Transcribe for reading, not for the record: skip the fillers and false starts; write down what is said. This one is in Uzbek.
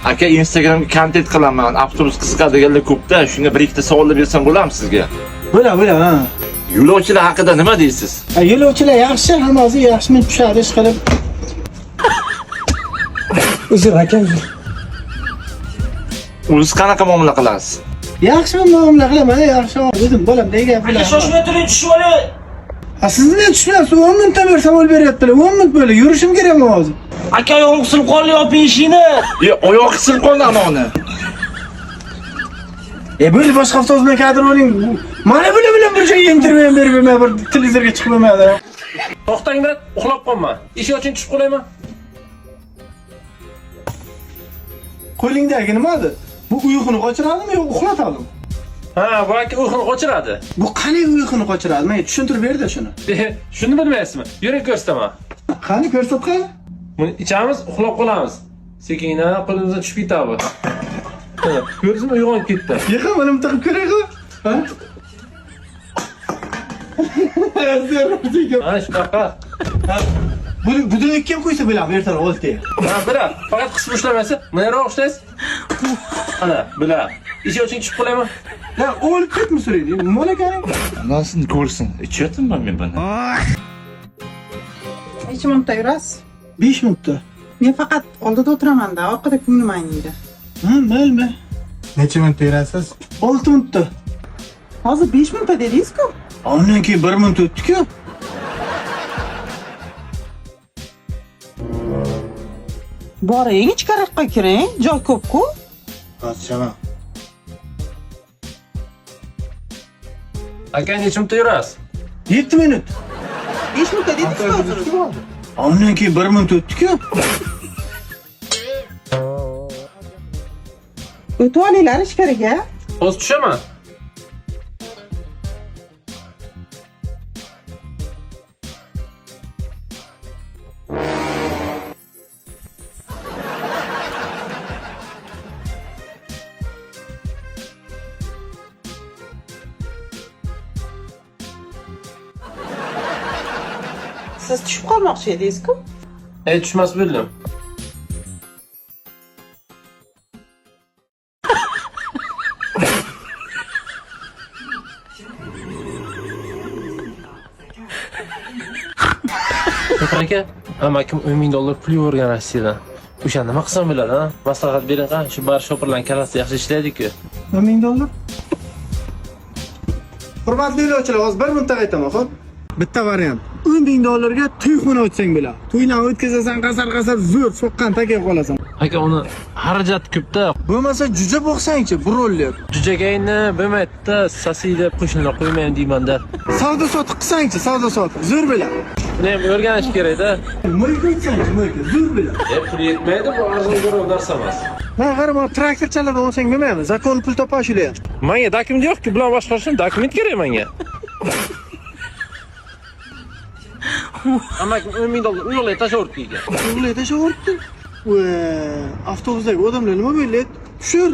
Aka Instagramga kontent qilaman. Avtobus qisqa deganlar ko'pda. Shunga bir ikkita savollar bersam bo'ladimi sizga? Bo'la, ha. Yo'lovchilar haqida nima deysiz? Yo'lovchilar yaxshi, hammasi yaxshi men tushadi, ish qilib. Uzr aka, uzr. O'zingiz qanaqa muomala qilasiz? Yaxshi muomala qilaman, yaxshi o'zim bolam degan Aka shoshmay turing, tushib olay. Sizni nima tushmayapsiz? 10 minutdan beri savol beryaptilar. 10 minut bo'ldi. Yurishim kerakmi hozir? Aka oyog'im qisilib qoldi, yoping ishini. Oyoq qisilib qoldi amoni. Böyle boshqa avtobus bilan kadr oling. Mana bular bilan bir joyga intervyu berib bermay, bir televizorga chiqib bo'lmaydi. To'xtang bir, uxlab qolma. Ish uchun tushib qolaymi? Qo'lingdagi nima edi? Bu uyquni qochiradimi yo'q uxlatadimi? Ha, bu aka uyquni qochiradi. Bu qanday uyquni qochiradi? Menga tushuntirib ber-da shuni. Shuni bilmaysizmi? Yuring ko'rsataman. Qani ko'rsat qani? Buni ichamiz, uxlab qolamiz. Sekingina qo'limizdan tushib ketadi. Ko'rdingizmi, uyg'onib ketdi. Yiqa, mana bu taqib ko'ray-ku. Ha? Ha, shunaqa. Buni kim qo'ysa bo'ladi, ertaroq oltiga. Ha, biladi. Faqat qisib ushlamasa, menroq ushlaysiz. Ana, biladi. Ish uchun tushib qolaymi? La, o'lib ketmi so'raydi? Malakani? Nasıl ko'rsin? Ichyapman men buni. Necha minutda yurasiz? 5 minutda. Men faqat oldida o'tiraman-da, orqada ko'nglim ayniydi. Ha, mayli. Necha minutda yurasiz? 6 minutda. Hozir 5 minutda dedingiz-ku? Ondan keyin 1 minut o'tdi-ku. Boring, ichkariga kiring, joy ko'p-ku. Hozirchaman. Aka necha minutda yurasiz? 7 minut. 5 minutda dedingiz-ku hozir. Ondan keyin 1 minut o'tdi-ku. O'tib olinglar ichkariga. Hozir tushaman. Siz tushib qolmoqchi edingiz-ku? Tushmas bildim. Aka, amakim $10,000 pul yuborgan Rossiyadan. O'sha nima qilsam bo'ladi, ha? Maslahat bering, ha? Shu bar shopirlarning kalasi yaxshi ishlaydi-ku. $10,000. Hurmatli yo'lovchilar, hozir 1 minutda qaytaman, xo'p? Bitta variant. $10,000 ga to'yxona o'tsang bo'ladi. To'ydan o'tkazasan, qasar zo'r so'qqan taka qolasan. Aka, uni xarajat ko'p-da. Bo'lmasa juja boqsang-chi, broller. Jujagayni bilmaydi-da, sasiy deb qo'shnilar qo'ymayman deyman-da. Savdo sotiq qilsang-chi, savdo sotiq. Zo'r bo'ladi. Buni ham o'rganish kerak-da. Mulk o'tsang-chi, mulk zo'r bo'ladi. Pul yetmaydi, bu arzon ko'rib narsa emas. Men qarama, traktor chaladi olsang bilmayman. Zakon pul topish ular. Menga dokument yo'q-ku, bilan boshqarishim dokument kerak menga. Amakim $10,000 uyoqlarga tashlab ketgan. Ular tashlab o'tdi. Avtobusdagi odamlar nima bo'ldi? Tushir.